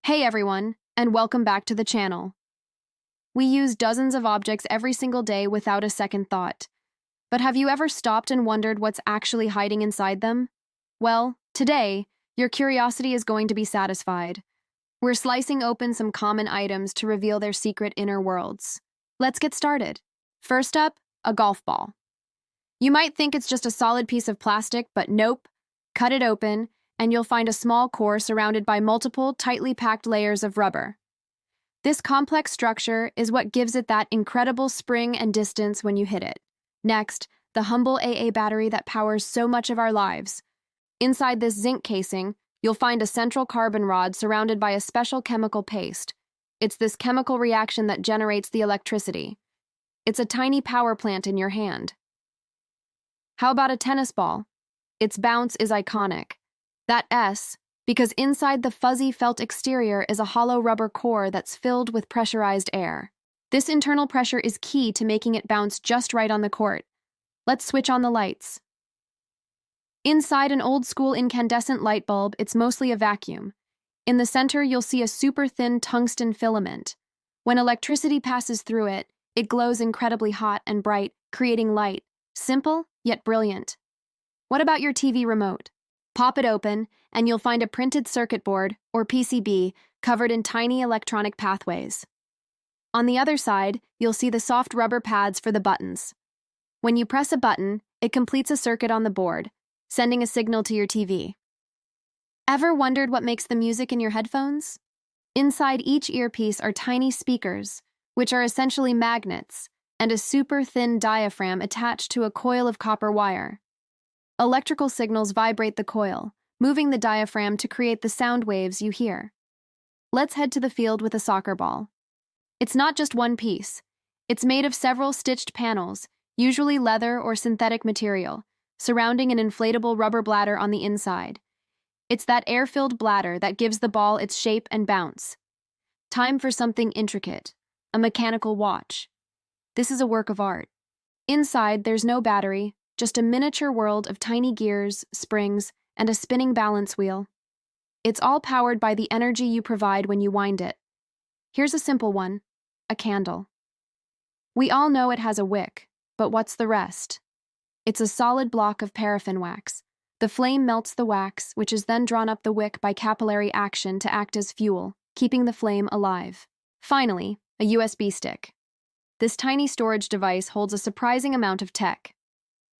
Hey everyone, and welcome back to the channel. We use dozens of objects every single day without a second thought. But have you ever stopped and wondered what's actually hiding inside them? Well, today, your curiosity is going to be satisfied. We're slicing open some common items to reveal their secret inner worlds. Let's get started. First up, a golf ball. You might think it's just a solid piece of plastic, but nope. Cut it open, and you'll find a small core surrounded by multiple, tightly packed layers of rubber. This complex structure is what gives it that incredible spring and distance when you hit it. Next, the humble AA battery that powers so much of our lives. Inside this zinc casing, you'll find a central carbon rod surrounded by a special chemical paste. It's this chemical reaction that generates the electricity. It's a tiny power plant in your hand. How about a tennis ball? Its bounce is iconic. That S, because inside the fuzzy felt exterior is a hollow rubber core that's filled with pressurized air. This internal pressure is key to making it bounce just right on the court. Let's switch on the lights. Inside an old-school incandescent light bulb, it's mostly a vacuum. In the center, you'll see a super thin tungsten filament. When electricity passes through it, it glows incredibly hot and bright, creating light. Simple, yet brilliant. What about your TV remote? Pop it open, and you'll find a printed circuit board, or PCB, covered in tiny electronic pathways. On the other side, you'll see the soft rubber pads for the buttons. When you press a button, it completes a circuit on the board, sending a signal to your TV. Ever wondered what makes the music in your headphones? Inside each earpiece are tiny speakers, which are essentially magnets, and a super thin diaphragm attached to a coil of copper wire. Electrical signals vibrate the coil, moving the diaphragm to create the sound waves you hear. Let's head to the field with a soccer ball. It's not just one piece. It's made of several stitched panels, usually leather or synthetic material, surrounding an inflatable rubber bladder on the inside. It's that air-filled bladder that gives the ball its shape and bounce. Time for something intricate, a mechanical watch. This is a work of art. Inside, there's no battery, just a miniature world of tiny gears, springs, and a spinning balance wheel. It's all powered by the energy you provide when you wind it. Here's a simple one, a candle. We all know it has a wick, but what's the rest? It's a solid block of paraffin wax. The flame melts the wax, which is then drawn up the wick by capillary action to act as fuel, keeping the flame alive. Finally, a USB stick. This tiny storage device holds a surprising amount of tech.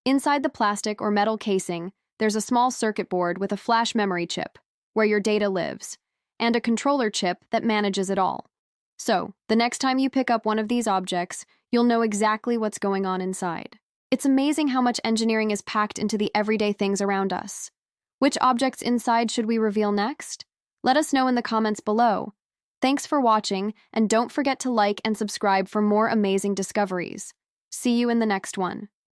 Inside the plastic or metal casing, there's a small circuit board with a flash memory chip, where your data lives, and a controller chip that manages it all. So, the next time you pick up one of these objects, you'll know exactly what's going on inside. It's amazing how much engineering is packed into the everyday things around us. Which objects inside should we reveal next? Let us know in the comments below. Thanks for watching, and don't forget to like and subscribe for more amazing discoveries. See you in the next one.